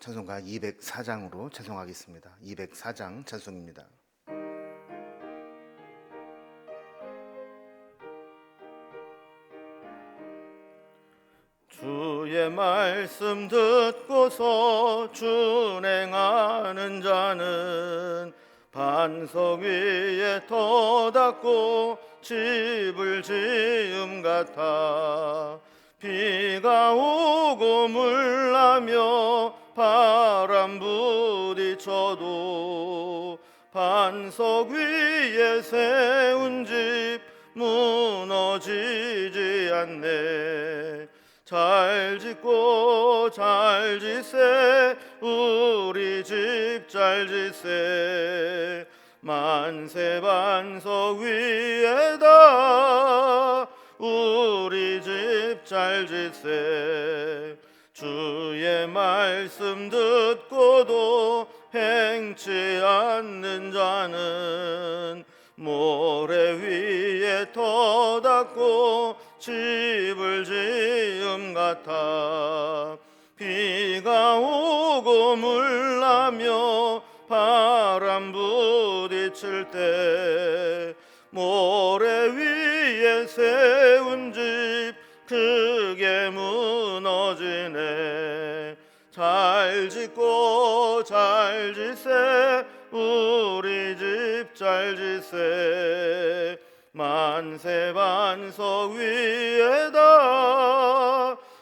찬송가 204장으로 찬송하겠습니다. 204장 찬송입니다. 주의 말씀 듣고서 준행하는 자는 반석 위에 터닫고 집을 지음 같아. 비가 오고 물나며 바람 부딪혀도 반석 위에 세운 집 무너지지 않네. 잘 짓고 잘 짓세, 우리 집 잘 짓세. 만세 반석 위에다 우리 집 잘 짓세. 주의 말씀 듣고도 행치 않는 자는 모래 위에 터닫고 집을 지음 같아. 비가 오고 물나며 바람 부딪힐 때 모래 위에 세운 집 크게 무너지네. 잘 짓고 잘 짓세, 우리 집 잘 짓세. 만세 반석 위에다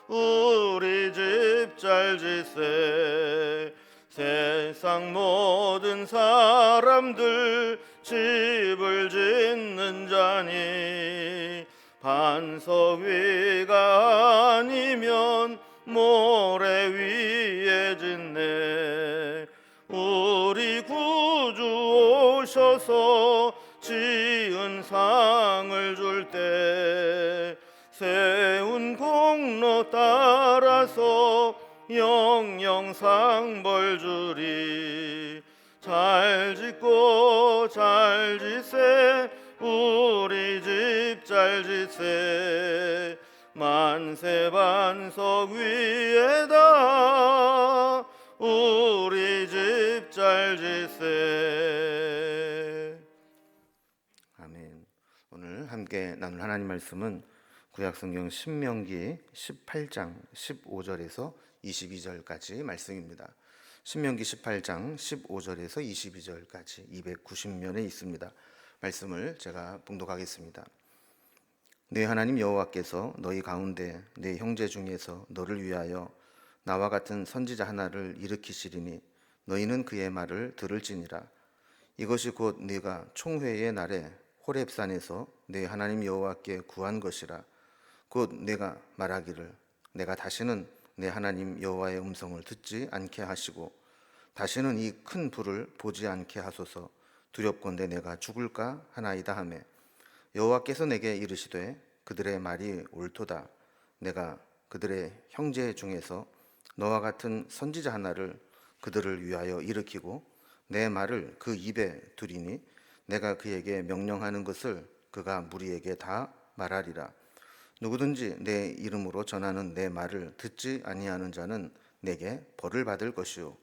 우리 집 잘 짓세. 세상 모든 사람들 집을 짓는 자니 반석 위가 아니면 모래 위에 짓네. 우리 구주 오셔서 지은 상을 줄 때 세운 공로 따라서 영영 상벌 주리. 잘 짓고 잘 짓세, 우리 집 잘 짓세. 만세 반석 위에다 우리 집 잘 짓세. 아멘. 오늘 함께 나눌 하나님 말씀은 구약성경 신명기 18장 15절에서 22절까지 말씀입니다. 신명기 18장 15절에서 22절까지 290면에 있습니다. 말씀을 제가 봉독하겠습니다. 네 하나님 여호와께서 너희 가운데 네 형제 중에서 너를 위하여 나와 같은 선지자 하나를 일으키시리니 너희는 그의 말을 들을지니라. 이것이 곧 네가 총회의 날에 호렙산에서 네 하나님 여호와께 구한 것이라. 곧 내가 말하기를 내가 다시는 내 하나님 여호와의 음성을 듣지 않게 하시고 다시는 이 큰 불을 보지 않게 하소서. 두렵건대 내가 죽을까 하나이다 하매 여호와께서 내게 이르시되 그들의 말이 옳도다. 내가 그들의 형제 중에서 너와 같은 선지자 하나를 그들을 위하여 일으키고 내 말을 그 입에 두리니 내가 그에게 명령하는 것을 그가 무리에게 다 말하리라. 누구든지 내 이름으로 전하는 내 말을 듣지 아니하는 자는 내게 벌을 받을 것이요.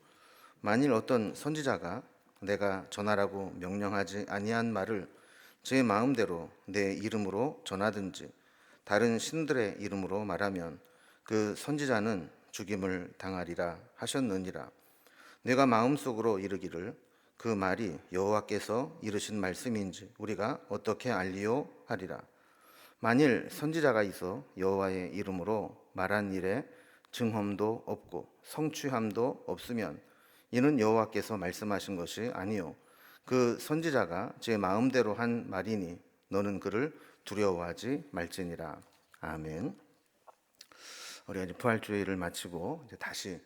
만일 어떤 선지자가 내가 전하라고 명령하지 아니한 말을 제 마음대로 내 이름으로 전하든지 다른 신들의 이름으로 말하면 그 선지자는 죽임을 당하리라 하셨느니라. 내가 마음속으로 이르기를 그 말이 여호와께서 이르신 말씀인지 우리가 어떻게 알리요 하리라. 만일 선지자가 있어 여호와의 이름으로 말한 일에 증험도 없고 성취함도 없으면 이는 여호와께서 말씀하신 것이 아니요 그 선지자가 제 마음대로 한 말이니 너는 그를 두려워하지 말지니라. 아멘. 우리가 이제 부활주일을 마치고 이제 다시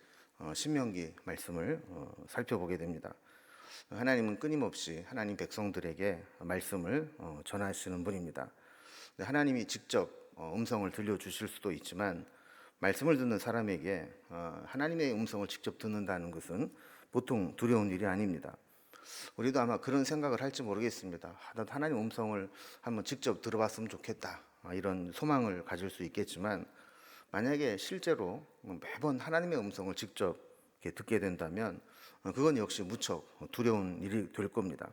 신명기 말씀을 살펴보게 됩니다. 하나님은 끊임없이 하나님 백성들에게 말씀을 전하시는 분입니다. 하나님이 직접 음성을 들려주실 수도 있지만 말씀을 듣는 사람에게 하나님의 음성을 직접 듣는다는 것은 보통 두려운 일이 아닙니다. 우리도 아마 그런 생각을 할지 모르겠습니다. 나도 하나님 음성을 한번 직접 들어봤으면 좋겠다, 이런 소망을 가질 수 있겠지만 만약에 실제로 매번 하나님의 음성을 직접 이렇게 듣게 된다면 그건 역시 무척 두려운 일이 될 겁니다.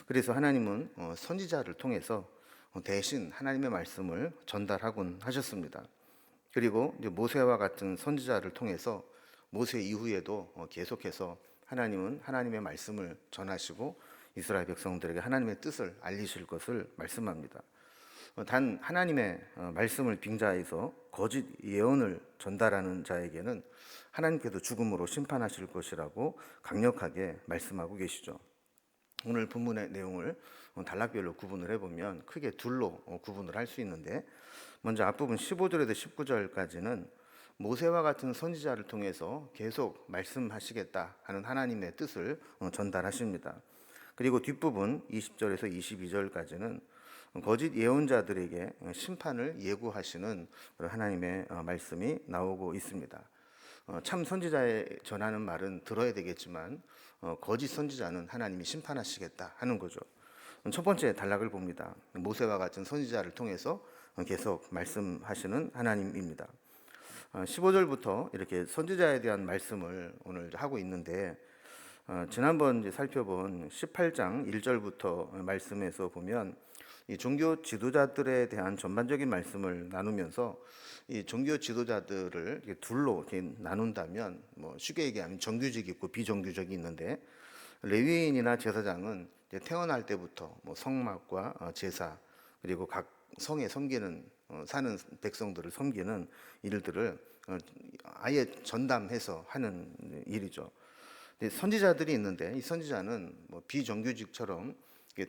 그래서 하나님은 선지자를 통해서 대신 하나님의 말씀을 전달하곤 하셨습니다. 그리고 이제 모세와 같은 선지자를 통해서 모세 이후에도 계속해서 하나님은 하나님의 말씀을 전하시고 이스라엘 백성들에게 하나님의 뜻을 알리실 것을 말씀합니다. 단 하나님의 말씀을 빙자해서 거짓 예언을 전달하는 자에게는 하나님께서 죽음으로 심판하실 것이라고 강력하게 말씀하고 계시죠. 오늘 본문의 내용을 단락별로 구분을 해보면 크게 둘로 구분을 할 수 있는데, 먼저 앞부분 15절에서 19절까지는 모세와 같은 선지자를 통해서 계속 말씀하시겠다 하는 하나님의 뜻을 전달하십니다. 그리고 뒷부분 20절에서 22절까지는 거짓 예언자들에게 심판을 예고하시는 하나님의 말씀이 나오고 있습니다. 참 선지자의 전하는 말은 들어야 되겠지만 거짓 선지자는 하나님이 심판하시겠다 하는 거죠. 첫 번째 단락을 봅니다. 모세와 같은 선지자를 통해서 계속 말씀하시는 하나님입니다. 15절부터 이렇게 선지자에 대한 말씀을 오늘 하고 있는데, 지난번 이제 살펴본 18장 1절부터 말씀에서 보면 이 종교 지도자들에 대한 전반적인 말씀을 나누면서 이 종교 지도자들을 이렇게 둘로 이렇게 나눈다면, 뭐 쉽게 얘기하면 정규직이 있고 비정규직이 있는데, 레위인이나 제사장은 이제 태어날 때부터 뭐 성막과 제사, 그리고 각 성에 섬기는 사는 백성들을 섬기는 일들을 아예 전담해서 하는 일이죠. 선지자들이 있는데 이 선지자는 뭐 비정규직처럼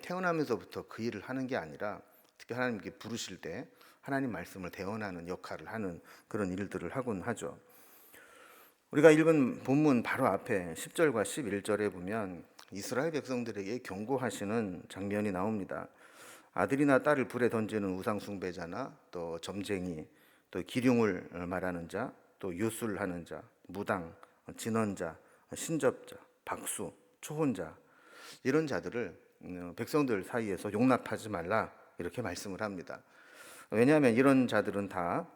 태어나면서부터 그 일을 하는 게 아니라 특히 하나님께 부르실 때 하나님 말씀을 대언하는 역할을 하는 그런 일들을 하곤 하죠. 우리가 읽은 본문 바로 앞에 10절과 11절에 보면 이스라엘 백성들에게 경고하시는 장면이 나옵니다. 아들이나 딸을 불에 던지는 우상 숭배자나 또 점쟁이, 또 기륭을 말하는 자, 또 유술하는 자, 무당, 진언자, 신접자, 박수, 초혼자, 이런 자들을 백성들 사이에서 용납하지 말라 이렇게 말씀을 합니다. 왜냐하면 이런 자들은 다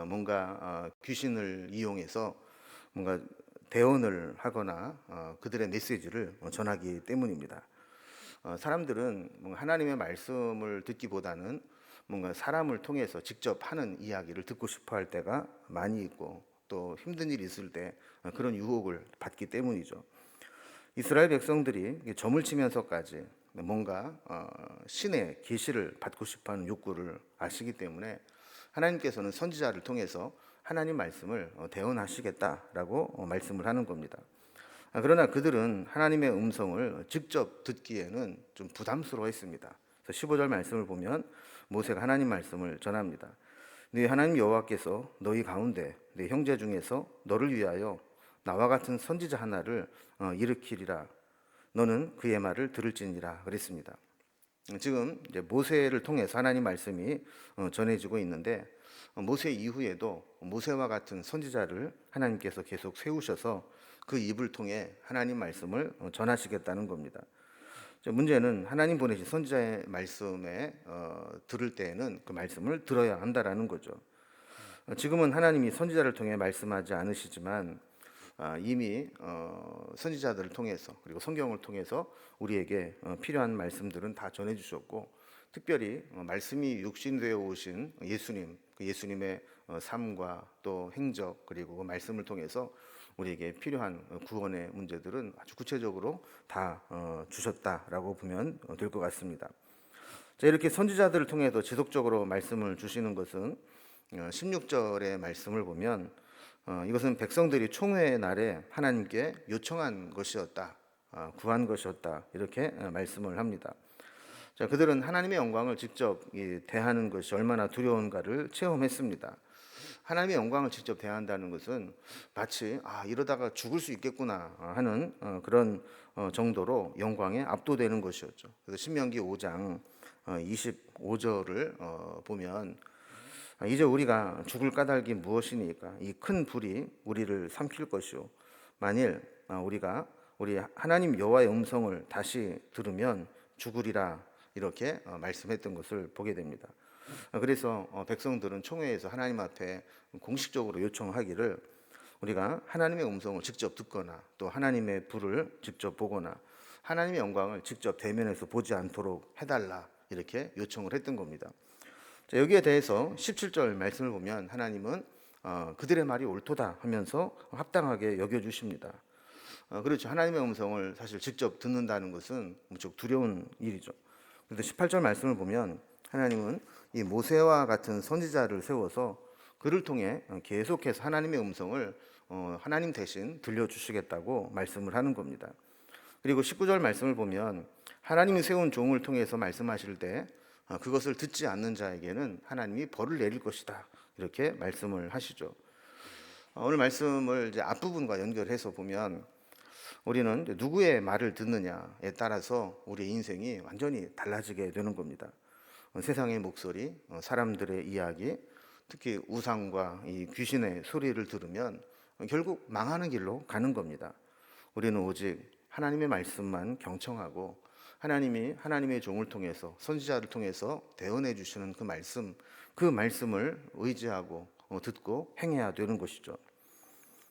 뭔가 귀신을 이용해서 뭔가 대언을 하거나 그들의 메시지를 전하기 때문입니다. 사람들은 뭔가 하나님의 말씀을 듣기보다는 뭔가 사람을 통해서 직접 하는 이야기를 듣고 싶어 할 때가 많이 있고, 또 힘든 일이 있을 때 그런 유혹을 받기 때문이죠. 이스라엘 백성들이 점을 치면서까지 뭔가 신의 계시를 받고 싶어하는 욕구를 아시기 때문에 하나님께서는 선지자를 통해서 하나님 말씀을 대언하시겠다라고 말씀을 하는 겁니다. 그러나 그들은 하나님의 음성을 직접 듣기에는 좀 부담스러워했습니다. 그래서 15절 말씀을 보면 모세가 하나님 말씀을 전합니다. 네 하나님 여호와께서 너희 가운데 네 형제 중에서 너를 위하여 나와 같은 선지자 하나를 일으키리라. 너는 그의 말을 들을지니라 그랬습니다. 지금 이제 모세를 통해서 하나님 말씀이 전해지고 있는데, 모세 이후에도 모세와 같은 선지자를 하나님께서 계속 세우셔서 그 입을 통해 하나님 말씀을 전하시겠다는 겁니다. 문제는 하나님 보내신 선지자의 말씀에 들을 때에는 그 말씀을 들어야 한다라는 거죠. 지금은 하나님이 선지자를 통해 말씀하지 않으시지만 이미 선지자들을 통해서 그리고 성경을 통해서 우리에게 필요한 말씀들은 다 전해주셨고, 특별히 말씀이 육신되어 오신 예수님, 그 예수님의 삶과 또 행적, 그리고 그 말씀을 통해서 우리에게 필요한 구원의 문제들은 아주 구체적으로 다 주셨다라고 보면 될 것 같습니다. 자, 이렇게 선지자들을 통해서 지속적으로 말씀을 주시는 것은 16절의 말씀을 보면 이것은 백성들이 총회의 날에 하나님께 요청한 것이었다, 구한 것이었다, 이렇게 말씀을 합니다. 자, 그들은 하나님의 영광을 직접 대하는 것이 얼마나 두려운가를 체험했습니다. 하나님의 영광을 직접 대한다는 것은 마치 이러다가 죽을 수 있겠구나 하는 그런 정도로 영광에 압도되는 것이었죠. 그래서 신명기 5장 25절을 보면 이제 우리가 죽을 까닭이 무엇이니까 이 큰 불이 우리를 삼킬 것이요 만일 우리가 우리 하나님 여호와의 음성을 다시 들으면 죽으리라, 이렇게 말씀했던 것을 보게 됩니다. 그래서 백성들은 총회에서 하나님 앞에 공식적으로 요청하기를 우리가 하나님의 음성을 직접 듣거나 또 하나님의 불을 직접 보거나 하나님의 영광을 직접 대면에서 보지 않도록 해달라 이렇게 요청을 했던 겁니다. 자, 여기에 대해서 17절 말씀을 보면 하나님은 그들의 말이 옳도다 하면서 합당하게 여겨주십니다. 그렇죠. 하나님의 음성을 사실 직접 듣는다는 것은 무척 두려운 일이죠. 그래서 18절 말씀을 보면 하나님은 이 모세와 같은 선지자를 세워서 그를 통해 계속해서 하나님의 음성을 하나님 대신 들려주시겠다고 말씀을 하는 겁니다. 그리고 19절 말씀을 보면 하나님이 세운 종을 통해서 말씀하실 때 그것을 듣지 않는 자에게는 하나님이 벌을 내릴 것이다 이렇게 말씀을 하시죠. 오늘 말씀을 이제 앞부분과 연결해서 보면 우리는 누구의 말을 듣느냐에 따라서 우리의 인생이 완전히 달라지게 되는 겁니다. 세상의 목소리, 사람들의 이야기, 특히 우상과 이 귀신의 소리를 들으면 결국 망하는 길로 가는 겁니다. 우리는 오직 하나님의 말씀만 경청하고 하나님이 하나님의 종을 통해서 선지자를 통해서 대언해 주시는 그 말씀을 의지하고 듣고 행해야 되는 것이죠.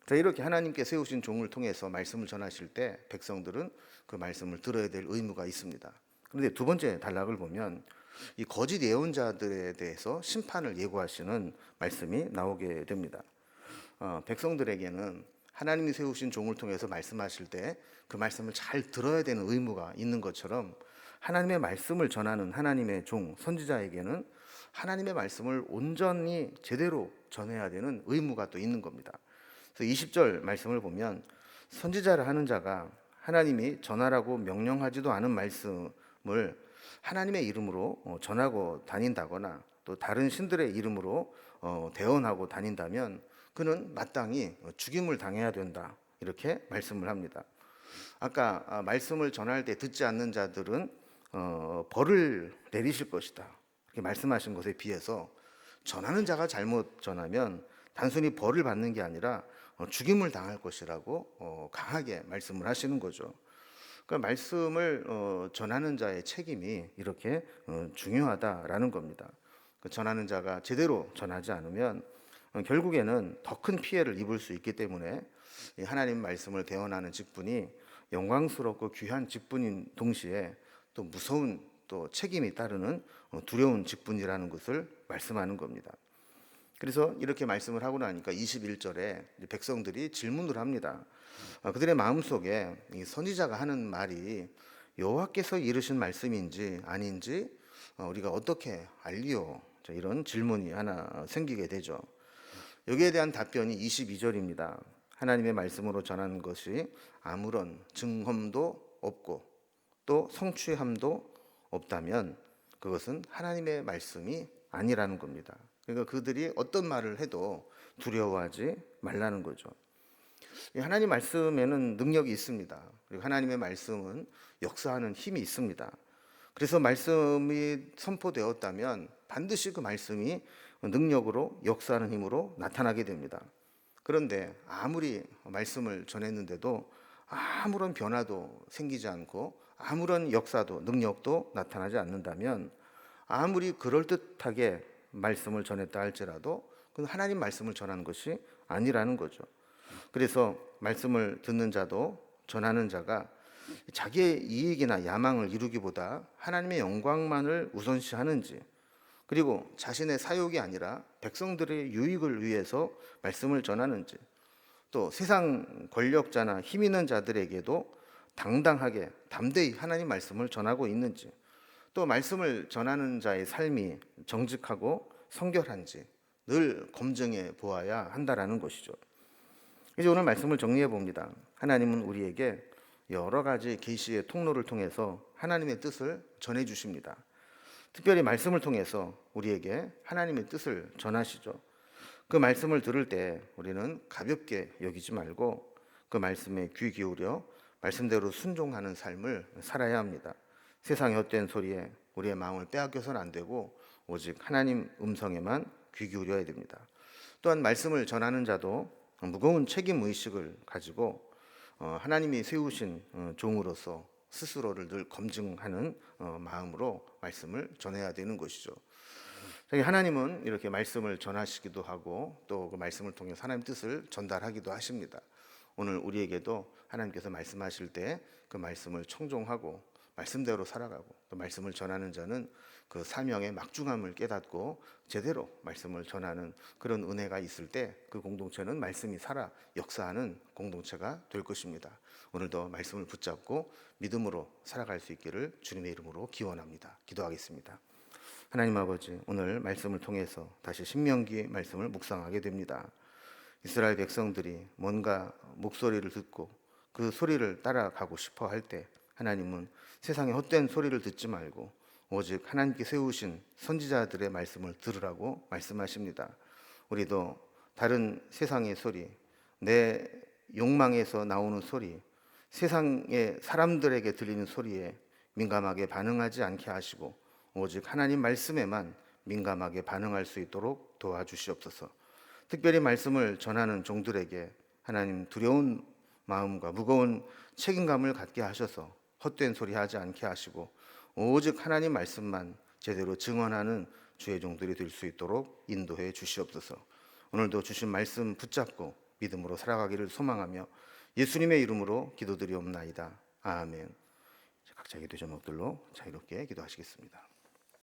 자, 이렇게 하나님께 세우신 종을 통해서 말씀을 전하실 때 백성들은 그 말씀을 들어야 될 의무가 있습니다. 그런데 두 번째 단락을 보면 이 거짓 예언자들에 대해서 심판을 예고하시는 말씀이 나오게 됩니다. 백성들에게는 하나님이 세우신 종을 통해서 말씀하실 때 그 말씀을 잘 들어야 되는 의무가 있는 것처럼 하나님의 말씀을 전하는 하나님의 종, 선지자에게는 하나님의 말씀을 온전히 제대로 전해야 되는 의무가 또 있는 겁니다. 그래서 20절 말씀을 보면 선지자를 하는 자가 하나님이 전하라고 명령하지도 않은 말씀을 하나님의 이름으로 전하고 다닌다거나 또 다른 신들의 이름으로 대언하고 다닌다면 그는 마땅히 죽임을 당해야 된다 이렇게 말씀을 합니다. 아까 말씀을 전할 때 듣지 않는 자들은 벌을 내리실 것이다 이렇게 말씀하신 것에 비해서 전하는 자가 잘못 전하면 단순히 벌을 받는 게 아니라 죽임을 당할 것이라고 강하게 말씀을 하시는 거죠. 그러니까 말씀을 전하는 자의 책임이 이렇게 중요하다라는 겁니다. 전하는 자가 제대로 전하지 않으면 결국에는 더 큰 피해를 입을 수 있기 때문에 하나님 말씀을 대언하는 직분이 영광스럽고 귀한 직분인 동시에 또 무서운 또 책임이 따르는 두려운 직분이라는 것을 말씀하는 겁니다. 그래서 이렇게 말씀을 하고 나니까 21절에 백성들이 질문을 합니다. 그들의 마음속에 이 선지자가 하는 말이 여호와께서 이르신 말씀인지 아닌지 우리가 어떻게 알리오? 이런 질문이 하나 생기게 되죠. 여기에 대한 답변이 22절입니다. 하나님의 말씀으로 전하는 것이 아무런 증험도 없고 또 성취함도 없다면 그것은 하나님의 말씀이 아니라는 겁니다. 그러니까 그들이 어떤 말을 해도 두려워하지 말라는 거죠. 하나님 말씀에는 능력이 있습니다. 그리고 하나님의 말씀은 역사하는 힘이 있습니다. 그래서 말씀이 선포되었다면 반드시 그 말씀이 능력으로 역사하는 힘으로 나타나게 됩니다. 그런데 아무리 말씀을 전했는데도 아무런 변화도 생기지 않고 아무런 역사도 능력도 나타나지 않는다면 아무리 그럴듯하게 말씀을 전했다 할지라도 그건 하나님 말씀을 전하는 것이 아니라는 거죠. 그래서 말씀을 듣는 자도 전하는 자가 자기의 이익이나 야망을 이루기보다 하나님의 영광만을 우선시하는지 그리고 자신의 사욕이 아니라 백성들의 유익을 위해서 말씀을 전하는지 또 세상 권력자나 힘 있는 자들에게도 당당하게 담대히 하나님 말씀을 전하고 있는지 또 말씀을 전하는 자의 삶이 정직하고 성결한지 늘 검증해 보아야 한다라는 것이죠. 이제 오늘 말씀을 정리해 봅니다. 하나님은 우리에게 여러 가지 계시의 통로를 통해서 하나님의 뜻을 전해 주십니다. 특별히 말씀을 통해서 우리에게 하나님의 뜻을 전하시죠. 그 말씀을 들을 때 우리는 가볍게 여기지 말고 그 말씀에 귀 기울여 말씀대로 순종하는 삶을 살아야 합니다. 세상의 헛된 소리에 우리의 마음을 빼앗겨서는 안 되고 오직 하나님 음성에만 귀 기울여야 됩니다. 또한 말씀을 전하는 자도 무거운 책임 의식을 가지고 하나님이 세우신 종으로서 스스로를 늘 검증하는 마음으로 말씀을 전해야 되는 것이죠. 하나님은 이렇게 말씀을 전하시기도 하고 또 그 말씀을 통해 하나님 뜻을 전달하기도 하십니다. 오늘 우리에게도 하나님께서 말씀하실 때 그 말씀을 청종하고 말씀대로 살아가고 또 말씀을 전하는 자는 그 사명의 막중함을 깨닫고 제대로 말씀을 전하는 그런 은혜가 있을 때 그 공동체는 말씀이 살아 역사하는 공동체가 될 것입니다. 오늘도 말씀을 붙잡고 믿음으로 살아갈 수 있기를 주님의 이름으로 기원합니다. 기도하겠습니다. 하나님 아버지, 오늘 말씀을 통해서 다시 신명기 말씀을 묵상하게 됩니다. 이스라엘 백성들이 뭔가 목소리를 듣고 그 소리를 따라가고 싶어 할 때 하나님은 세상의 헛된 소리를 듣지 말고 오직 하나님께 세우신 선지자들의 말씀을 들으라고 말씀하십니다. 우리도 다른 세상의 소리, 내 욕망에서 나오는 소리, 세상의 사람들에게 들리는 소리에 민감하게 반응하지 않게 하시고 오직 하나님 말씀에만 민감하게 반응할 수 있도록 도와주시옵소서. 특별히 말씀을 전하는 종들에게 하나님 두려운 마음과 무거운 책임감을 갖게 하셔서 헛된 소리 하지 않게 하시고 오직 하나님 말씀만 제대로 증언하는 주의 종들이 될 수 있도록 인도해 주시옵소서. 오늘도 주신 말씀 붙잡고 믿음으로 살아가기를 소망하며 예수님의 이름으로 기도드리옵나이다. 아멘. 각자 기도 제목들로 자유롭게 기도하시겠습니다.